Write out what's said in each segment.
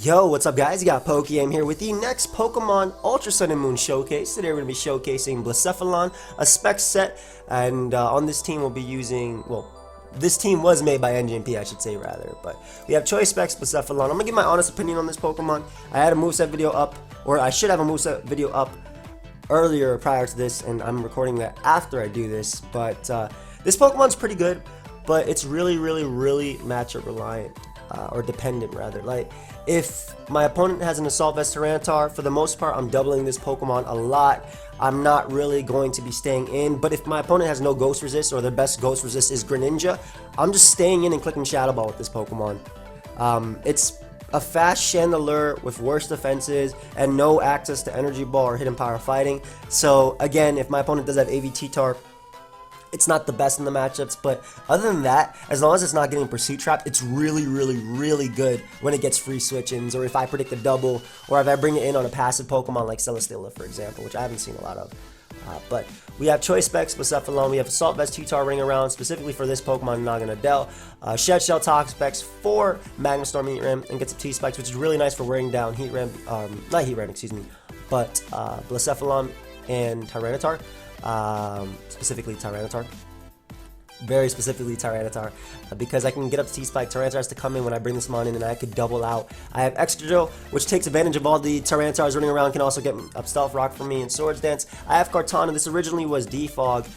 Yo, what's up guys? You got pokeaim here with the next Pokemon Ultra Sun and Moon Showcase. Today we're going to be showcasing Blacephalon, a spec set, and on this team we'll be using, well, this team was made by NJP, I should say rather, but we have choice specs Blacephalon. I'm going to give my honest opinion on this Pokemon. I had a moveset video up, or I should have a moveset video up earlier prior to this, and I'm recording that after I do this, but this Pokemon's pretty good, but it's really matchup reliant. Or dependent rather. Like, if my opponent has an Assault Vest Tyranitar, for the most part I'm doubling this Pokemon a lot. I'm not really going to be staying in, but if my opponent has no Ghost Resist or their best Ghost Resist is Greninja, I'm just staying in and clicking Shadow Ball with this Pokemon. It's a fast Chandelure with worse defenses and no access to Energy Ball or Hidden Power Fighting. So again, if my opponent does have AV-T-Tar, it's not the best in the matchups, but other than that, as long as it's not getting Pursuit Trapped, it's really good when it gets free switch-ins, or if I predict a double, or if I bring it in on a passive Pokemon like Celesteela, for example, which I haven't seen a lot of. But we have Choice Specs, Blacephalon, we have Assault Vest T-Tar ring around, specifically for this Pokemon, Naganadel, Shed Shell Toxic Specs for Magma Storm Heat Ram, and get some T-Spikes, which is really nice for wearing down Heat Ram, not Heat Ram, excuse me, but Blacephalon and Tyranitar. Specifically Tyranitar. Very specifically Tyranitar, because I can get up to T-Spike. Tyranitar has to come in when I bring this mon in, and I could double out. I have Excadrill, which takes advantage of all the Tyranitars running around, can also get up Stealth Rock for me, and Swords Dance. I have Kartana. This originally was Defog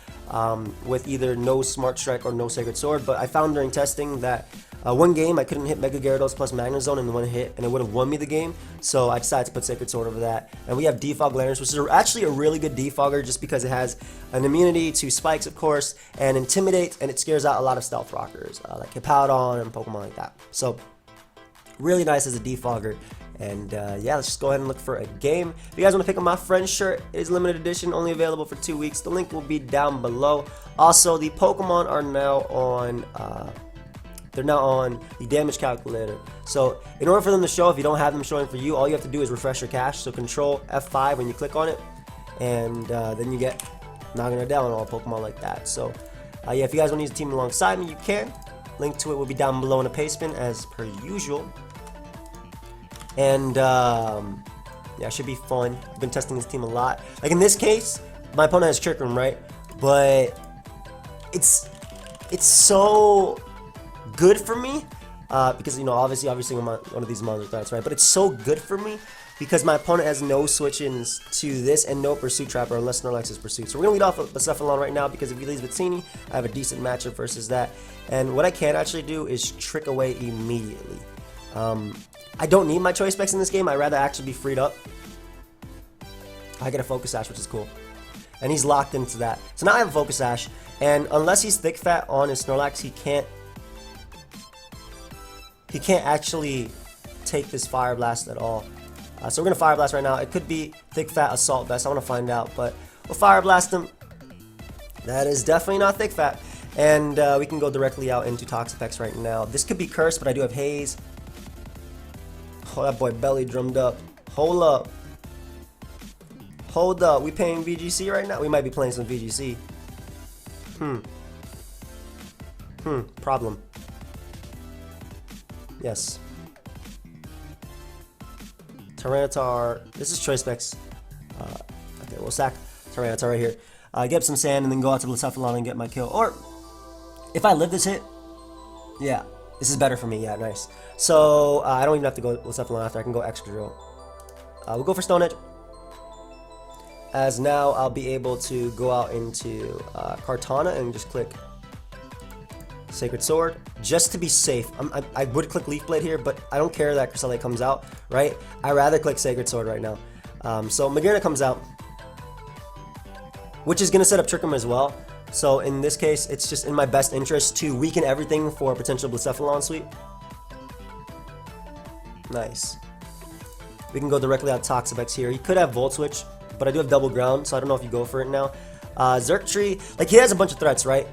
with either no Smart Strike or no Sacred Sword, but I found during testing that one game I couldn't hit Mega Gyarados plus Magnezone in one hit, and it would have won me the game, so I decided to put Sacred Sword over that. And we have Defog Lantern, which is actually a really good defogger just because it has an immunity to spikes, of course, and Intimidate, and it scares out a lot of Stealth Rockers, like Hippowdon and Pokemon like that. So, really nice as a defogger. And yeah, let's just go ahead and look for a game. If you guys want to pick up my friend's shirt, it is limited edition, only available for 2 weeks. The link will be down below. Also, the Pokemon are now on... they're now on the damage calculator. So in order for them to show, if you don't have them showing for you, all you have to do is refresh your cache. So Control F5 when you click on it, and then you get Naganadel and all Pokemon like that. So yeah, if you guys want to use a team alongside me, you can. Link to it will be down below in a paste bin as per usual. And yeah, it should be fun. I've been testing this team a lot. Like in this case, my opponent has Trick Room, right? But it's so good for me because, you know, obviously I'm one of these monster threats, right? But it's so good for me because my opponent has no switch-ins to this and no Pursuit Trapper unless Snorlax is Pursuit. So we're gonna lead off with Blacephalon right now because if he leaves Vitsini, I have a decent matchup versus that. And what I can actually do is Trick Away immediately. I don't need my choice specs in this game. I'd rather actually be freed up. I get a Focus Sash, which is cool. And he's locked into that. So now I have a Focus Sash, and unless he's Thick Fat on his Snorlax, he can't actually take this Fire Blast at all. So we're gonna Fire Blast right now. It could be Thick Fat Assault Vest. I want to find out, but we'll Fire Blast him. That is definitely not Thick Fat, and we can go directly out into Toxapex right now. This could be Cursed, but I do have Haze. Oh, that boy belly drummed up. Hold up. Hold up. We paying VGC right now? We might be playing some VGC. Problem. Yes. Tyranitar. This is choice specs. Okay, we'll sack Tyranitar right here. Get up some sand and then go out to Blacephalon and get my kill. Or, if I live this hit, yeah, this is better for me. Yeah, nice. So, I don't even have to go Blacephalon after. I can go Excadrill. We'll go for Stone Edge. As now, I'll be able to go out into Kartana and just click Sacred Sword, just to be safe. I would click Leaf Blade here, but I don't care that Cresselia comes out, right? I'd rather click Sacred Sword right now. So Magearna comes out, which is going to set up Trick Room as well. So in this case, it's just in my best interest to weaken everything for a potential Blacephalon sweep. Nice. We can go directly out Toxapex here. He could have Volt Switch, but I do have Double Ground, so I don't know if you go for it now. Xurkitree, like he has a bunch of threats, right?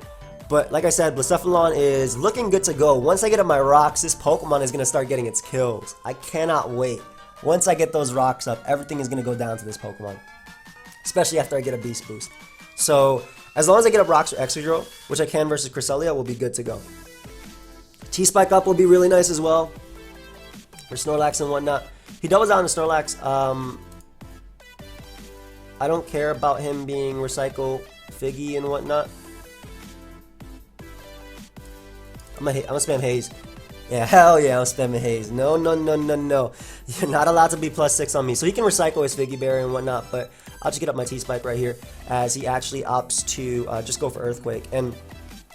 But like I said, Blacephalon is looking good to go. Once I get up my rocks, this Pokemon is going to start getting its kills. I cannot wait. Once I get those rocks up, everything is going to go down to this Pokemon. Especially after I get a Beast Boost. So, as long as I get up rocks for Excadrill, which I can versus Cresselia, we'll be good to go. T-Spike up will be really nice as well. for Snorlax and whatnot. He doubles out on the Snorlax. I don't care about him being Recycle Figgy and whatnot. I'm gonna spam Haze. Yeah, hell yeah, I'm spamming Haze. No, no, no, no, no. You're not allowed to be +6 on me. So he can recycle his Figgy Berry and whatnot, but I'll just get up my T-Spike right here as he actually opts to just go for Earthquake. And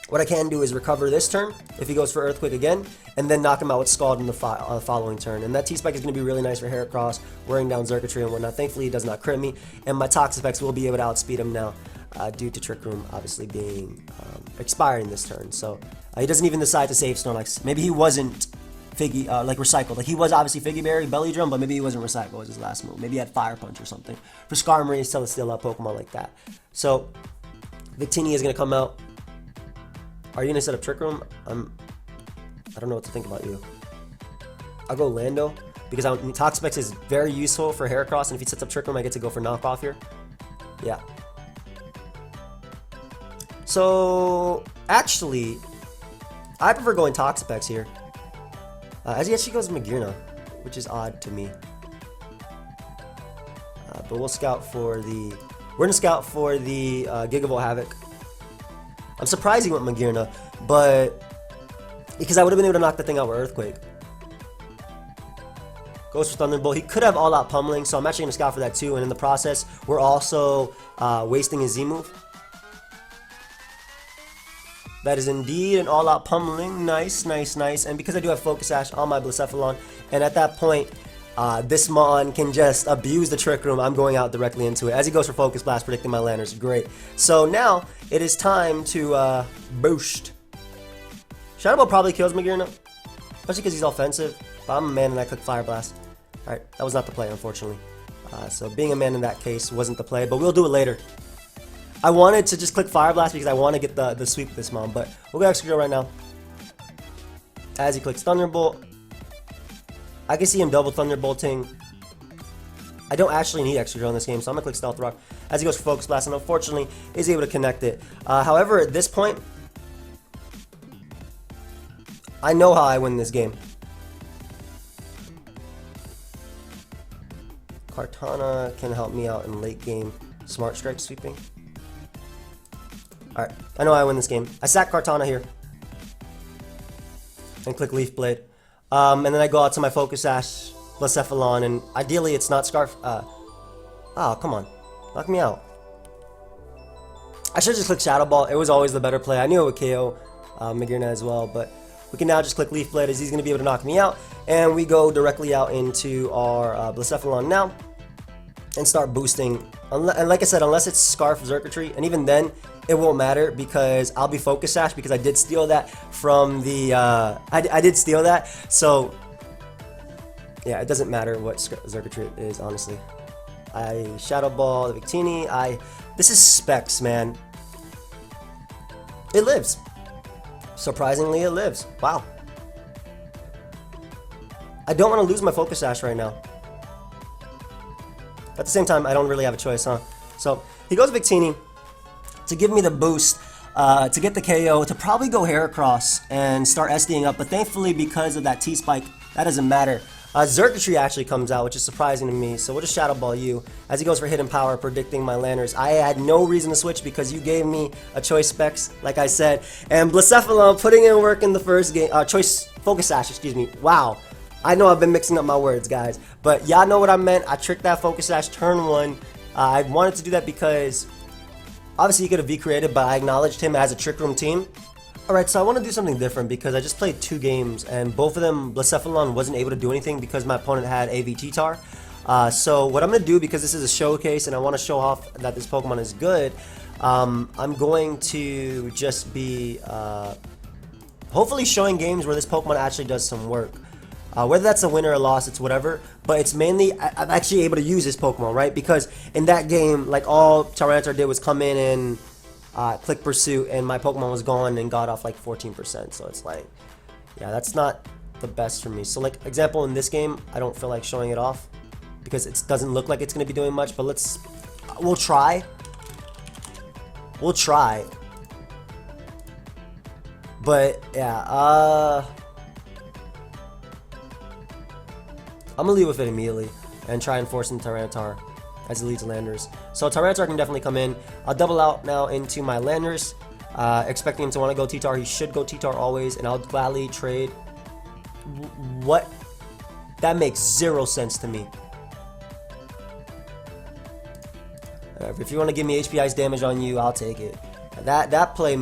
what I can do is recover this turn if he goes for Earthquake again, and then knock him out with Scald in the following turn. And that T-Spike is going to be really nice for Heracross, wearing down Xurkitree and whatnot. Thankfully, he does not crit me, and my Toxapex will be able to outspeed him now due to Trick Room obviously being expiring this turn. So he doesn't even decide to save Snorlax. Maybe he wasn't Figgy, like recycled. Like he was obviously Figgy Berry, Belly Drum, but maybe he wasn't recycled. It was his last move. Maybe he had Fire Punch or something. For Skarmory, he's still a Pokemon like that. So Victini is going to come out. Are you going to set up Trick Room? I don't know what to think about you. I'll go Lando because Toxapex is very useful for Heracross, and if he sets up Trick Room, I get to go for knockoff here. Yeah. So actually, I prefer going Toxapex here. As he actually goes Magearna, which is odd to me. But we'll scout for the... We're going to scout for the Gigavolt Havoc. I'm surprised he went Magearna, but... Because I would have been able to knock the thing out with Earthquake. Goes for Thunderbolt. He could have all-out pummeling, so I'm actually going to scout for that too. And in the process, we're also wasting his Z-move. That is indeed an all-out pummeling. Nice, nice, nice. And because I do have Focus Sash on my Blacephalon, and at that point, this Mon can just abuse the Trick Room, I'm going out directly into it. As he goes for Focus Blast, predicting my landers. Great. So now, it is time to boost. Shadow Ball probably kills Magearna, especially because he's offensive. But I'm a man and I click Fire Blast. Alright, that was not the play, unfortunately. So being a man in that case wasn't the play, but we'll do it later. I wanted to just click Fire Blast because I want to get the sweep with this Mon, but we'll go Excadrill right now. As he clicks Thunderbolt, I can see him double Thunderbolting. I don't actually need Excadrill in this game, so I'm going to click Stealth Rock as he goes for Focus Blast, and unfortunately is able to connect it. However, at this point, I know how I win this game. Kartana can help me out in late game Smart Strike sweeping. Alright, I know I win this game. I sack Kartana here. And click Leaf Blade. And then I go out to my Focus Sash, Blacephalon, and ideally it's not Scarf. Oh, come on. Knock me out. I should have just clicked Shadow Ball. It was always the better play. I knew it would KO Magearna as well, but we can now just click Leaf Blade as he's going to be able to knock me out. And we go directly out into our Blacephalon now and start boosting. And like I said, unless it's Scarf Xurkitree, and even then, it won't matter because I'll be Focus Sash because I did steal that from the, I did steal that. So, yeah, it doesn't matter what Xurkitree is, honestly. I Shadow Ball the Victini. This is Specs, man. It lives. Surprisingly, it lives. Wow. I don't want to lose my Focus Sash right now. At the same time, I don't really have a choice, huh? So, he goes Victini to give me the boost, to get the KO, to probably go Heracross and start SDing up. But thankfully, because of that T-Spike, that doesn't matter. Xurkitree actually comes out, which is surprising to me. So we'll just Shadow Ball you. As he goes for Hidden Power, predicting my landers. I had no reason to switch because you gave me a choice Specs, like I said. And Blacephalon putting in work in the first game. Choice Focus Sash, excuse me. Wow. I know I've been mixing up my words, guys. But y'all know what I meant. I tricked that Focus Sash turn 1. I wanted to do that because obviously he could have V-created, but I acknowledged him as a Trick Room team. Alright, so I want to do something different because I just played 2 games and both of them Blacephalon wasn't able to do anything because my opponent had AVT-Tar. So what I'm going to do, because this is a showcase and I want to show off that this Pokemon is good, I'm going to just be hopefully showing games where this Pokemon actually does some work. Whether that's a win or a loss, it's whatever, but it's mainly, I'm actually able to use this Pokemon, right? Because in that game, like all Tyranitar did was come in and click Pursuit, and my Pokemon was gone and got off like 14%, so it's like, yeah, that's not the best for me. So like, example, in this game, I don't feel like showing it off because it doesn't look like it's going to be doing much, but we'll try. We'll try. But, yeah, I'm gonna lead with it immediately and try and force in Tyranitar as it leads Landers. So Tyranitar can definitely come in. I'll double out now into my Landers, expecting him to want to go T-Tar. He should go T-Tar always, and I'll gladly trade. What? That makes zero sense to me. If you want to give me HP Ice damage on you, I'll take it. That play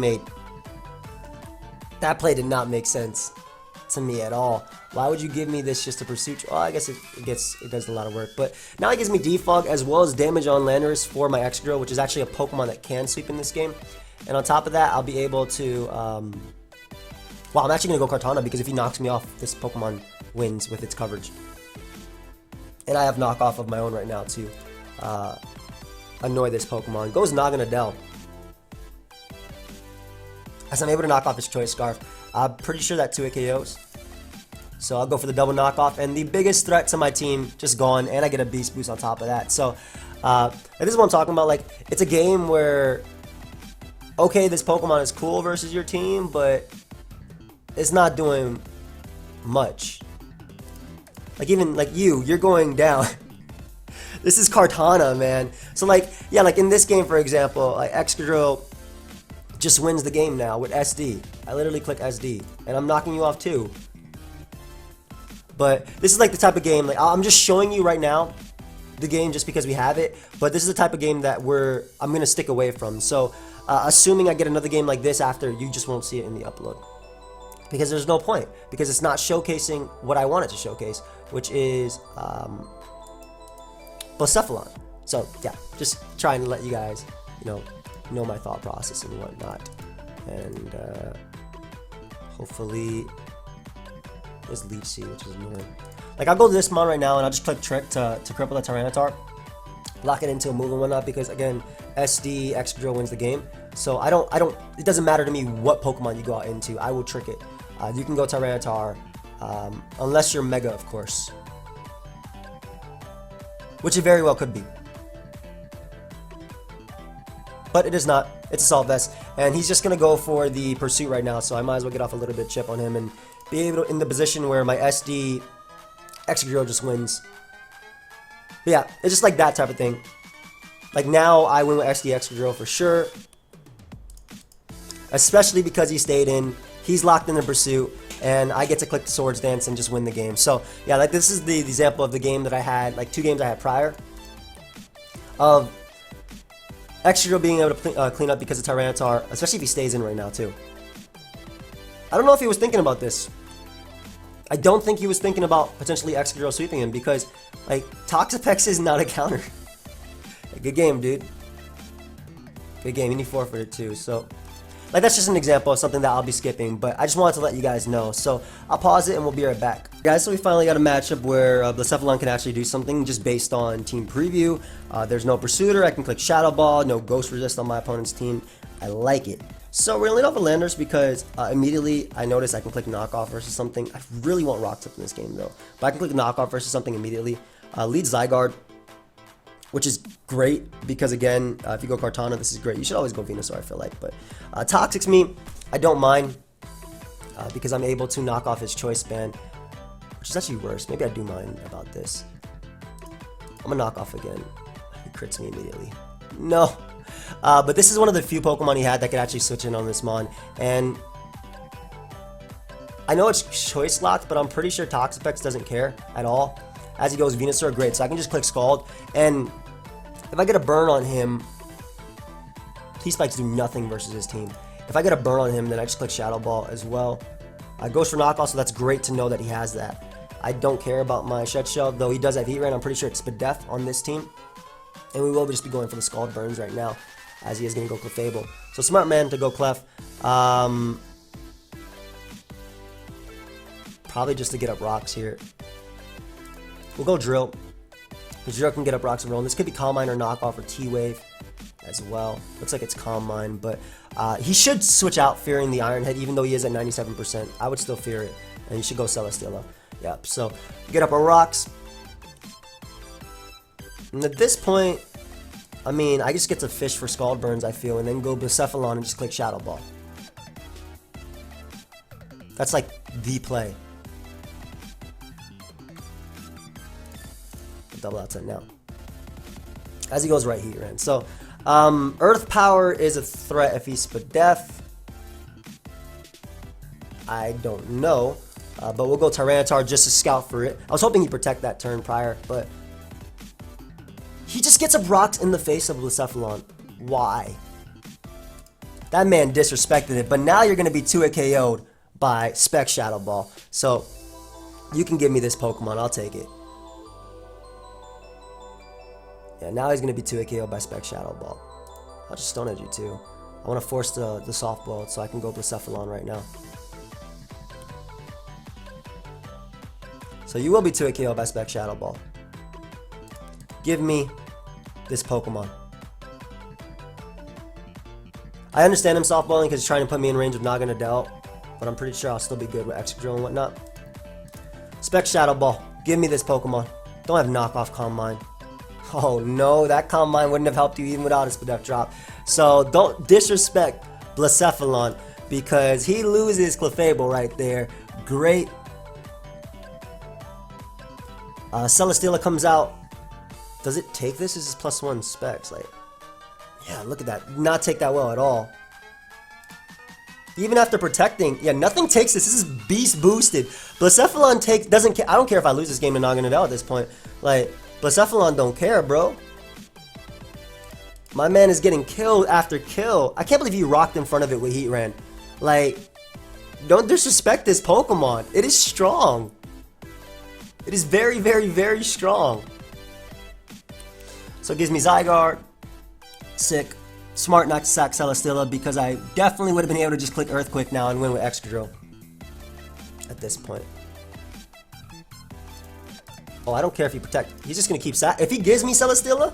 did not make sense to me at all. Why would you give me this just to Pursuit? Oh, I guess it does a lot of work. But now it gives me Defog as well as damage on Landers for my Excadrill, which is actually a Pokemon that can sweep in this game. And on top of that, I'll be able to... well, I'm actually going to go Kartana because if he knocks me off, this Pokemon wins with its coverage. And I have knockoff of my own right now to annoy this Pokemon. Goes Naganadel. As I'm able to knock off his Choice Scarf. I'm pretty sure that 2-hit KOs. So I'll go for the double knockoff. And the biggest threat to my team just gone. And I get a Beast Boost on top of that. So this is what I'm talking about. Like, it's a game where, okay, this Pokemon is cool versus your team, but it's not doing much. Like, even like you're going down. This is Kartana, man. So like, yeah, like in this game, for example, like Excadrill just wins the game now with SD. I literally click SD, and I'm knocking you off too. But this is like the type of game, like I'm just showing you right now the game just because we have it, but this is the type of game that I'm gonna stick away from. So assuming I get another game like this after, you just won't see it in the upload. Because there's no point, because it's not showcasing what I want it to showcase, which is Blacephalon. So yeah, just trying to let you guys, know my thought process and whatnot. And hopefully there's Leech Seed, which is annoying. Like, I'll go to this mon right now and I'll just click Trick to cripple the Tyranitar, lock it into a move and whatnot, because again, SD Excadrill wins the game. So it doesn't matter to me what Pokemon you go out into, I will trick it. You can go Tyranitar, unless you're Mega, of course. Which it very well could be. But it is not. It's Assault Vest. And he's just going to go for the Pursuit right now, so I might as well get off a little bit of chip on him and be able to, in the position where my SD Excadrill just wins. But yeah, it's just like that type of thing. Like, now I win with SD Excadrill for sure. Especially because he stayed in. He's locked in the Pursuit, and I get to click the Swords Dance and just win the game. So yeah, like this is the example of the game that I had, like 2 games I had prior, of Excadrill being able to clean up because of Tyranitar, especially if he stays in right now too. I don't know if he was thinking about this. I don't think he was thinking about potentially Excadrill sweeping him, because like Toxapex is not a counter. Good game, dude. Good game, and he forfeited too, so like that's just an example of something that I'll be skipping, but I just wanted to let you guys know. So I'll pause it and we'll be right back. Guys, so we finally got a matchup where Blacephalon can actually do something just based on team preview. There's no Pursuiter, I can click Shadow Ball, no Ghost Resist on my opponent's team. I like it. So we're gonna lead off with Landers because immediately I notice I can click Knockoff versus something. I really want Rock Tip in this game though, but I can click Knockoff versus something immediately. Lead Zygarde, which is great because again, if you go Kartana, this is great. You should always go Venusaur, I feel like, but Toxics me, I don't mind because I'm able to knock off his Choice Band, which is actually worse. Maybe I do mind about this. I'm gonna knock off again. He crits me immediately. No, but this is one of the few Pokemon he had that could actually switch in on this mon, and I know it's choice locked, but I'm pretty sure Toxapex doesn't care at all. As he goes Venusaur, great. So I can just click Scald, and if I get a burn on him, T-Spikes do nothing versus his team. If I get a burn on him, then I just click Shadow Ball as well. Goes for knockoff, so that's great to know that he has that. I don't care about my Shed Shell, though he does have Heat Rain. I'm pretty sure it's Spadef on this team. And we will just be going for the Scald Burns right now, as he is going to go Clefable. So smart man to go Clef. Probably just to get up rocks here. We'll go Drill. Because Drill can get up rocks and roll. And this could be Calm Mind or Knockoff or T-Wave as well. Looks like it's Calm Mind, but he should switch out fearing the Iron Head, even though he is at 97%. I would still fear it. And you should go Celesteela. Yep, so get up our rocks. And at this point, I mean, I just get to fish for Scald Burns, I feel, and then go Blacephalon and just click Shadow Ball. That's like the play. double outside now. As he goes right here, and so Earth Power is a threat if he's Spadef. I don't know, but we'll go Tyranitar just to scout for it. I was hoping he'd protect that turn prior, but he just gets up rocks in the face of Blacephalon. Why? That man disrespected it, but now you're going to be 2-hit KO'd by Spec Shadow Ball. So you can give me this Pokemon, I'll take it. Yeah, now he's going to be 2-hit KO'd by Spec Shadow Ball. I'll just Stone Edge you too. I want to force the softball so I can go Blacephalon right now. So you will be 2-hit KO'd by Spec Shadow Ball. Give me this Pokemon. I understand him softballing because he's trying to put me in range of Naga Nadell, but I'm pretty sure I'll still be good with Excadrill and whatnot. Spec Shadow Ball. Give me this Pokemon. Don't have knockoff Calm Mind. Oh no, that Calm Mind wouldn't have helped you even without a Spadef drop. So don't disrespect Blacephalon because he loses Clefable right there. Great. Celesteela comes out. Does it take this? This is +1 specs. Like, yeah, look at that. Not take that well at all. Even after protecting, yeah, nothing takes this. This is beast boosted. Blacephalon doesn't care. I don't care if I lose this game to Naga Nadell at this point. Like, Blacephalon don't care, bro. My man is getting killed after kill. I can't believe he rocked in front of it with Heatran. Like, don't disrespect this Pokemon. It is strong. It is very, very, very strong. So it gives me Zygarde. Sick. Smart not to sack Celesteela because I definitely would have been able to just click Earthquake now and win with Excadrill at this point. Oh, I don't care if he protect. He's just going to keep sack. If he gives me Celesteela,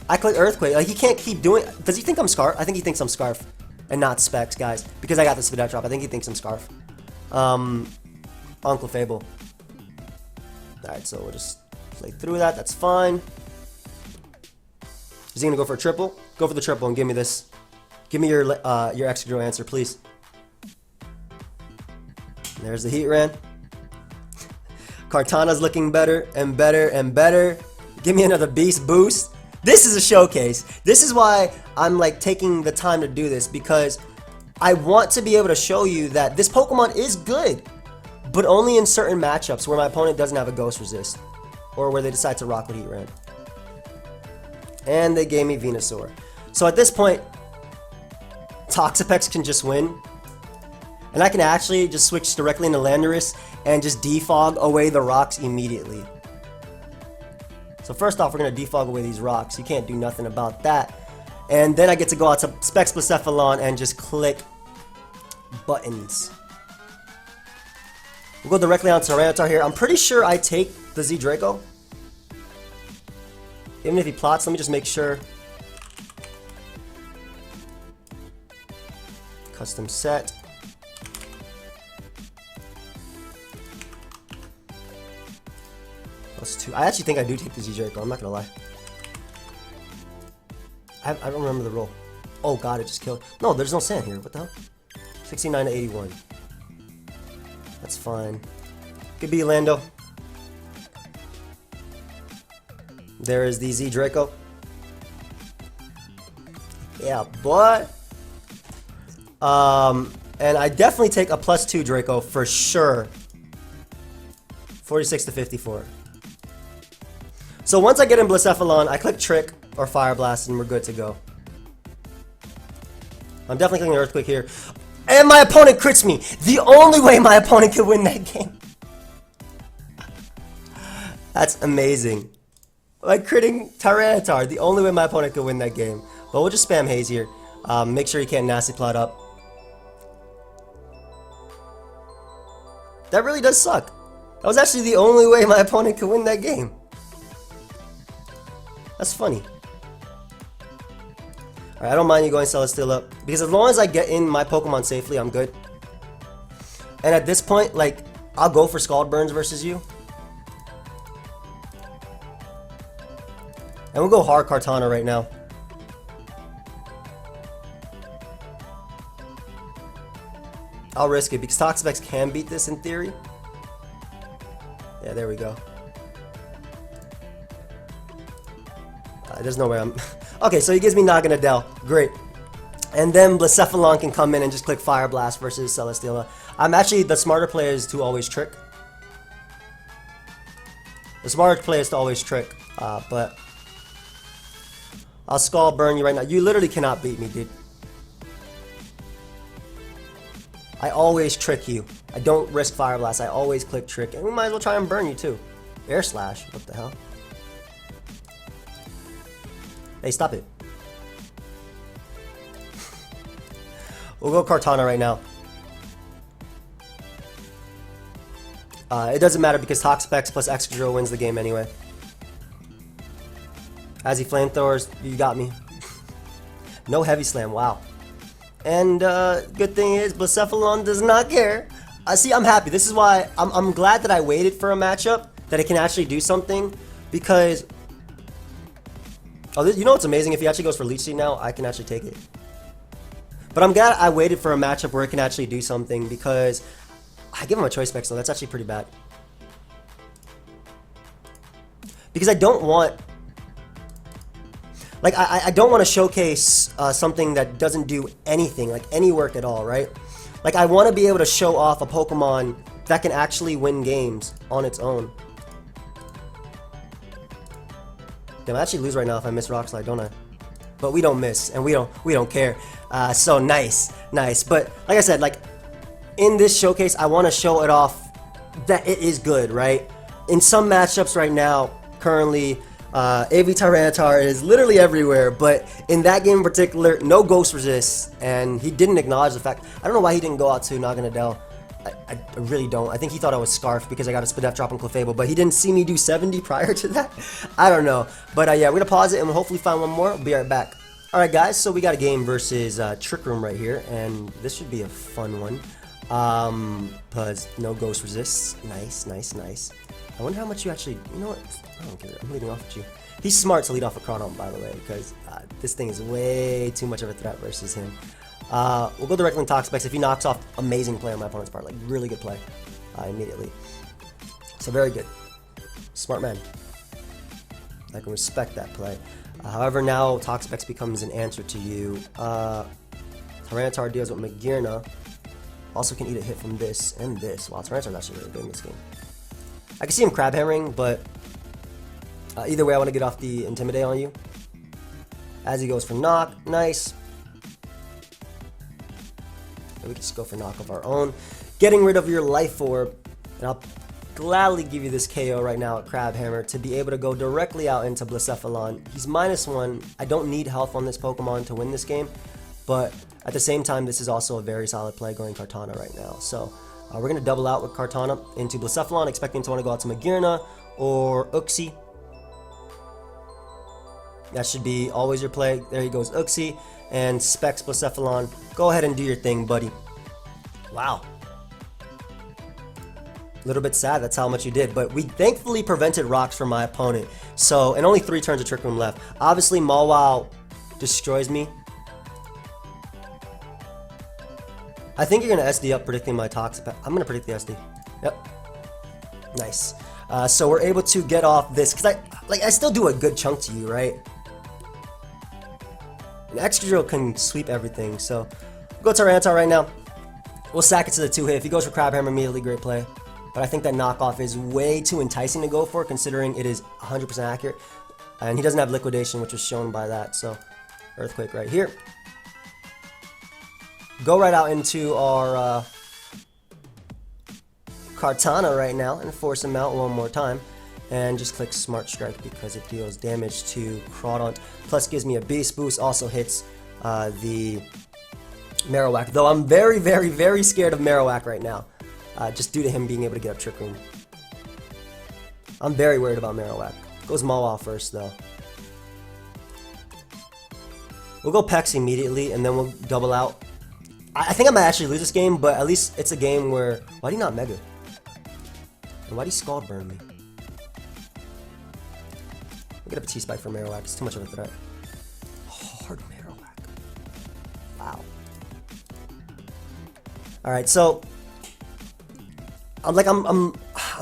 I click Earthquake. Like, he can't keep doing. Does he think I'm Scarf? I think he thinks I'm Scarf and not Specs, guys. Because I got the Spadef drop. I think he thinks I'm Scarf. Uncle Fable. Alright, so we'll just play through that. That's fine. Is he gonna go for a triple? Go for the triple and give me this. Give me your Excadrill answer, please. There's the Heatran. Kartana's looking better and better and better. Give me another Beast Boost. This is a showcase. This is why I'm like taking the time to do this, because I want to be able to show you that this Pokemon is good, but only in certain matchups where my opponent doesn't have a Ghost Resist or where they decide to rock with Heatran. And they gave me Venusaur. So at this point, Toxapex can just win. And I can actually just switch directly into Landorus and just defog away the rocks immediately. So first off, we're going to defog away these rocks. You can't do nothing about that. And then I get to go out to Specs Blacephalon and just click buttons. We'll go directly on Tyranitar here. I'm pretty sure I take the Z Draco. Even if he plots, let me just make sure. Custom set. +2. I actually think I do take the Z Draco. I'm not gonna lie. I don't remember the roll. Oh god, it just killed. No, there's no sand here. What the hell? 69 to 81. That's fine. Could be Lando. There is the Z Draco. Yeah, boy. And I definitely take a +2 Draco for sure. 46 to 54. So once I get in Blacephalon, I click Trick or Fire Blast and we're good to go. I'm definitely clicking Earthquake here. And my opponent crits me. The only way my opponent could win that game. That's amazing. Like critting Tyranitar, the only way my opponent could win that game. But we'll just spam Haze here. Make sure you can't Nasty Plot up. That really does suck. That was actually the only way my opponent could win that game. That's funny. Alright, I don't mind you going Celesteela, because as long as I get in my Pokemon safely, I'm good. And at this point, like, I'll go for Scald Burns versus you. And we'll go hard Kartana right now. I'll risk it because Toxapex can beat this in theory. Yeah, there we go. There's no way I'm... Okay, so he gives me Naganadel. Great. And then Blacephalon can come in and just click Fire Blast versus Celesteela. I'm actually the smarter player is to always trick. The smarter player is to always trick. But I'll Skull Burn you right now. You literally cannot beat me, dude. I always trick you. I don't risk Fire Blast. I always click trick. And we might as well try and burn you too. Air Slash. What the hell? Hey, stop it. We'll go Kartana right now. It doesn't matter because Toxapex plus Excadrill wins the game anyway. As he Flamethrowers, you got me. No Heavy Slam, wow. And good thing is, Blacephalon does not care. See, I'm happy. This is why I'm glad that I waited for a matchup that it can actually do something, because you know what's amazing? If he actually goes for Leech Seed now, I can actually take it. But I'm glad I waited for a matchup where it can actually do something, because I give him a Choice Spec, so that's actually pretty bad. Because I don't want... Like, I don't want to showcase something that doesn't do anything, like any work at all, right? Like, I want to be able to show off a Pokemon that can actually win games on its own. Damn, I actually lose right now if I miss Rock Slide, don't I? But we don't miss, and we don't care. So nice. But like I said, like in this showcase, I want to show it off that it is good, right? In some matchups right now, currently, AV Tyranitar is literally everywhere, but in that game in particular, no Ghost Resist, and he didn't acknowledge the fact. I don't know why he didn't go out to Naganadel. I really don't. I think he thought I was Scarf because I got a Spadef drop on Clefable, but he didn't see me do 70 prior to that. I don't know. But yeah, we're going to pause it and we'll hopefully find one more. We'll be right back. Alright guys, so we got a game versus Trick Room right here, and this should be a fun one. Because no Ghost Resists. Nice. I wonder how much you actually... You know what? I don't care. I'm leading off with you. He's smart to lead off a Crawdon, by the way, because this thing is way too much of a threat versus him. We'll go directly in Toxapex. If he knocks off, amazing play on my opponent's part. Like, really good play immediately. So, very good. Smart man. I can respect that play. However, now Toxapex becomes an answer to you. Tyranitar deals with Magearna. Also can eat a hit from this and this. Wow, Tyranitar's actually really good in this game. I can see him Crab Hammering, but either way, I want to get off the Intimidate on you. As he goes for Knock. Nice. We can just go for Knock of our own. Getting rid of your Life Orb. And I'll gladly give you this KO right now at Crab Hammer to be able to go directly out into Blacephalon. He's -1. I don't need health on this Pokemon to win this game. But at the same time, this is also a very solid play going Kartana right now. So we're going to double out with Kartana into Blacephalon, expecting to want to go out to Magearna or Uxie. That should be always your play. There he goes, Uxie. And Specs Blacephalon. Go ahead and do your thing, buddy. Wow. A little bit sad that's how much you did. But we thankfully prevented rocks from my opponent. So, and only 3 turns of Trick Room left. Obviously, Mawile destroys me. I think you're going to SD up predicting my Toxapex. I'm going to predict the SD. Yep. Nice. So we're able to get off this. Because I still do a good chunk to you, right? An Excadrill can sweep everything, so we'll go Tyranitar right now. We'll sack it to the 2-hit. If he goes for Crab Hammer immediately, great play. But I think that knockoff is way too enticing to go for, considering it is 100% accurate. And he doesn't have Liquidation, which was shown by that, so Earthquake right here. Go right out into our Kartana right now and force him out one more time. And just click Smart Strike because it deals damage to Crawdon. Plus gives me a Beast Boost. Also hits the Marowak. Though I'm very, very, very scared of Marowak right now. Just due to him being able to get up Trick Room. I'm very worried about Marowak. Goes Mawile first though. We'll go Pex immediately and then we'll double out. I think I might actually lose this game, but at least it's a game where... Why do you not Mega? And why do you Scald Burn me? We'll get up a T-Spike for Marowak. It's too much of a threat. Hard Marowak. Wow. Alright, so... I'm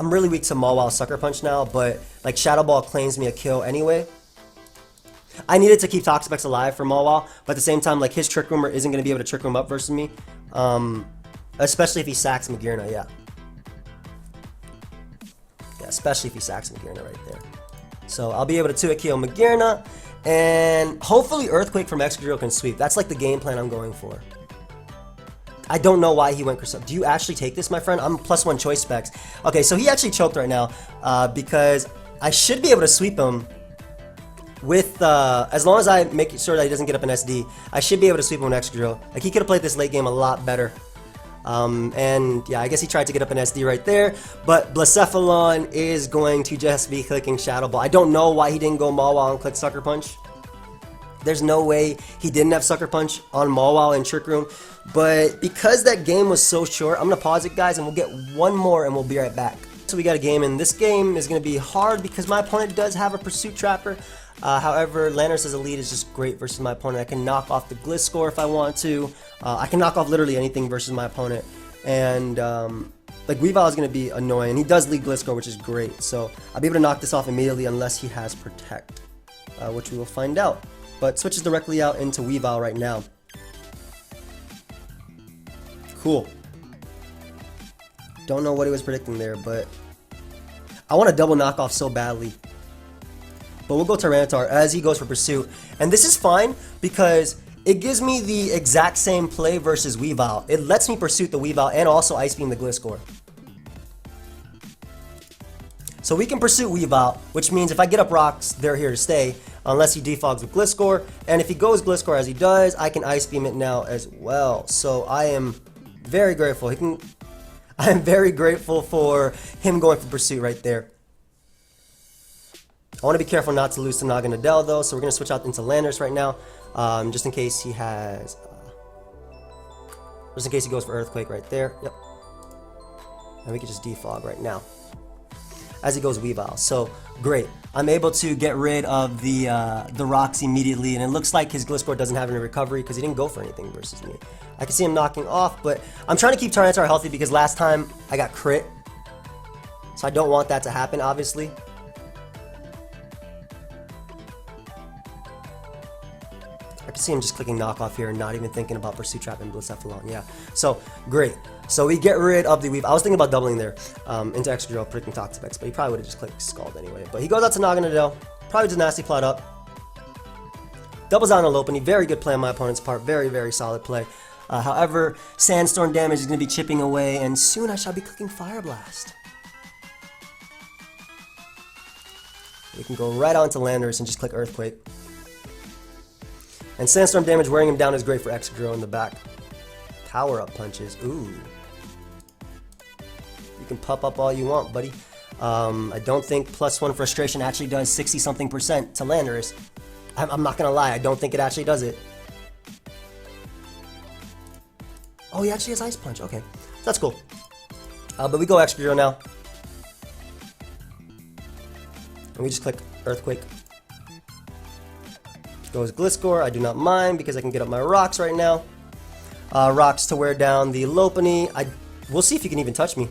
really weak to Mawile Sucker Punch now, but like Shadow Ball claims me a kill anyway. I needed to keep Toxapex alive for Mawile, but at the same time, like, his Trick Roomer isn't going to be able to Trick Room up versus me. Especially if he sacks Magearna, yeah. Yeah, especially if he sacks Magearna right there. So I'll be able to 2-hit KO Magearna, and hopefully Earthquake from Excadrill can sweep. That's like the game plan I'm going for. I don't know why he went Cresselia. Do you actually take this, my friend? I'm +1 choice specs. Okay, so he actually choked right now because I should be able to sweep him with, as long as I make sure that he doesn't get up an SD, I should be able to sweep him with Excadrill. Like, he could have played this late game a lot better. And yeah, I guess he tried to get up an SD right there, but Blacephalon is going to just be clicking Shadow Ball. I don't know why he didn't go Mawile and click Sucker Punch. There's no way he didn't have Sucker Punch on Mawile and Trick Room, but because that game was so short, I'm going to pause it, guys, and we'll get one more and we'll be right back. So we got a game, and this game is going to be hard because my opponent does have a Pursuit Trapper. However, Landorus as a lead is just great versus my opponent. I can knock off the Gliscor if I want to. I can knock off literally anything versus my opponent. And like, Weavile is going to be annoying. He does lead Gliscor, which is great. So I'll be able to knock this off immediately unless he has Protect, which we will find out. But switches directly out into Weavile right now. Cool. Don't know what he was predicting there, but I want a double knockoff so badly. But we'll go Tyranitar as he goes for Pursuit. And this is fine because it gives me the exact same play versus Weavile. It lets me Pursuit the Weavile and also Ice Beam the Gliscor. So we can Pursuit Weavile, which means if I get up rocks, they're here to stay. Unless he defogs with Gliscor. And if he goes Gliscor as he does, I can Ice Beam it now as well. So I am very grateful. I am very grateful for him going for Pursuit right there. I want to be careful not to lose to Naganadel though, so we're going to switch out into Landorus right now, just in case he has, just in case he goes for Earthquake right there. Yep. And we can just defog right now as he goes Weavile. So great. I'm able to get rid of the rocks immediately, and it looks like his Gliscor doesn't have any recovery because he didn't go for anything versus me. I can see him knocking off, but I'm trying to keep Tyranitar healthy because last time I got crit, so I don't want that to happen, obviously. I can see him just clicking knockoff here and not even thinking about Pursuit Trap and Blacephalon. Yeah, so great. So we get rid of the Weave. I was thinking about doubling there into Excadrill, predicting Toxapex, but he probably would have just clicked Scald anyway. But he goes out to Naganadel, probably just Nasty Plot up. Doubles out on Lopunny, very good play on my opponent's part, very, very solid play. However, Sandstorm damage is going to be chipping away, and soon I shall be clicking Fire Blast. We can go right on to Landorus and just click Earthquake. And Sandstorm damage wearing him down is great for Excadrill in the back. Power up punches, ooh. You can puff up all you want, buddy. I don't think +1 frustration actually does 60-something% to Landorus. I'm not gonna lie, I don't think it actually does it. Oh, he actually has Ice Punch, okay. That's cool. But we go Excadrill now. And we just click Earthquake. Goes Gliscor, I do not mind because I can get up my rocks right now. Rocks to wear down the Lopunny. We'll see if you can even touch me.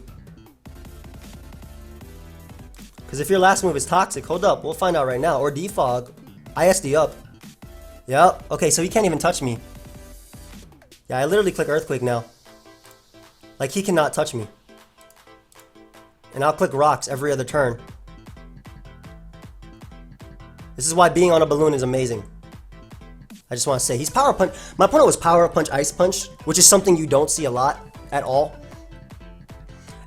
Because if your last move is Toxic, hold up, we'll find out right now. Or Defog. ISD up. Yep, okay, so he can't even touch me. Yeah, I literally click Earthquake now. Like, he cannot touch me. And I'll click Rocks every other turn. This is why being on a balloon is amazing. I just want to say, he's Power Punch. My opponent was Power Punch, Ice Punch, which is something you don't see a lot at all.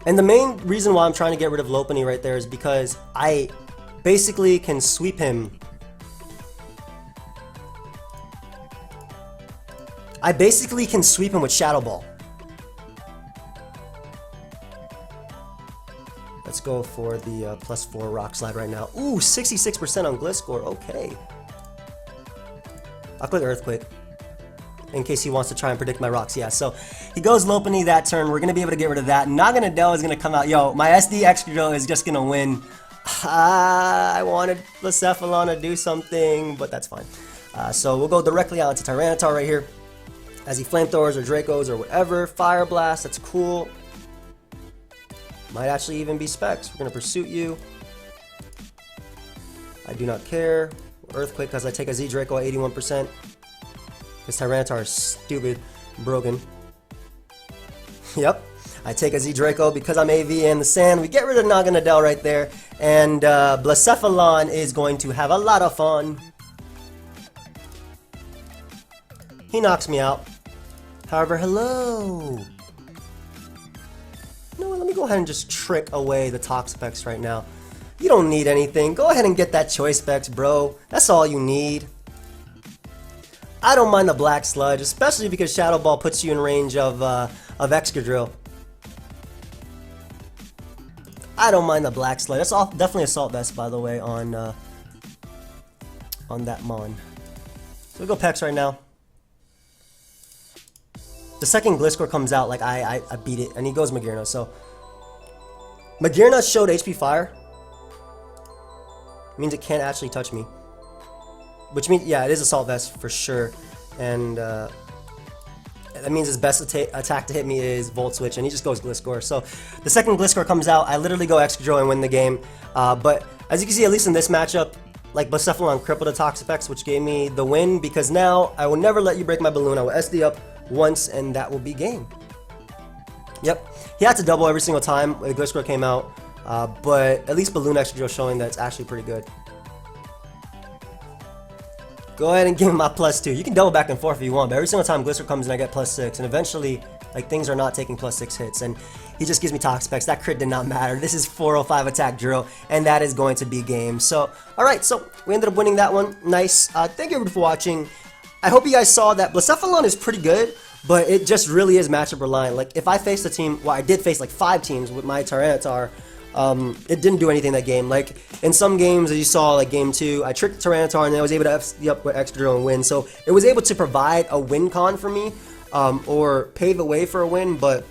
And the main reason why I'm trying to get rid of Lopunny right there is because I basically can sweep him. I basically can sweep him with Shadow Ball. Let's go for the +4 Rock Slide right now. Ooh, 66% on Gliscor, okay. I'll click Earthquake in case he wants to try and predict my rocks. Yeah, so he goes Lopunny that turn. We're going to be able to get rid of that. Naganadel is going to come out. Yo, my SD Excadrill is just going to win. I wanted Blacephalon to do something, but that's fine. So we'll go directly out to Tyranitar right here. As he Flamethrowers or Dracos or whatever. Fire Blast, that's cool. Might actually even be Specs. We're going to Pursuit you. I do not care. Earthquake because I take a Z Draco at 81%. This Tyranitar is stupid, broken. Yep, I take a Z Draco because I'm AV in the sand. We get rid of Naganadel right there, and Blacephalon is going to have a lot of fun. He knocks me out. However, hello. You know what, let me go ahead and just trick away the Toxapex right now. You don't need anything. Go ahead and get that Choice Specs, bro. That's all you need. I don't mind the Black Sludge, especially because Shadow Ball puts you in range of Excadrill. I don't mind the Black Sludge. That's all, definitely Assault Vest, by the way, on that Mon. So we go Pex right now. The second Gliscor comes out, like I beat it, and he goes Magearna. So Magearna showed HP Fire. Means it can't actually touch me. Which means, yeah, it is Assault Vest for sure. And that means his best attack to hit me is Volt Switch, and he just goes Gliscor. So the second Gliscor comes out, I literally go Excadrill and win the game. But as you can see, at least in this matchup, like Blacephalon crippled a Toxapex, which gave me the win, because now I will never let you break my balloon. I will SD up once, and that will be game. Yep, he had to double every single time when the Gliscor came out, but at least Balloon Excadrill showing that it's actually pretty good. Go ahead and give him my +2. You can double back and forth if you want, but every single time Gliscor comes in, I get +6, and eventually, like, things are not taking +6 hits, and he just gives me Toxapex. That crit did not matter. This is 405 attack drill, and that is going to be game. So, alright, so we ended up winning that one. Nice. Thank you everybody for watching. I hope you guys saw that Blacephalon is pretty good, but it just really is matchup reliant. Like, if I faced a team, well, I did face like 5 teams with my Tyranitar, it didn't do anything that game. Like, in some games, as you saw, like game 2, I tricked the Tyranitar and then I was able to FD up with Excadrill and win. So, it was able to provide a win con for me, or pave the way for a win, but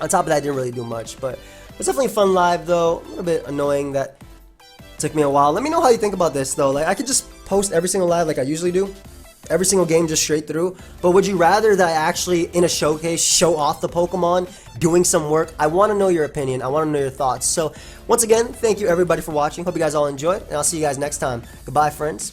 on top of that, I didn't really do much. But it was definitely fun live, though. A little bit annoying that it took me a while. Let me know how you think about this, though. Like, I could just post every single live like I usually do. Every single game just straight through, but would you rather that I actually in a showcase show off the Pokemon doing some work? I want to know your opinion. I want to know your thoughts. So once again, thank you everybody for watching. Hope you guys all enjoyed, and I'll see you guys next time. Goodbye, friends.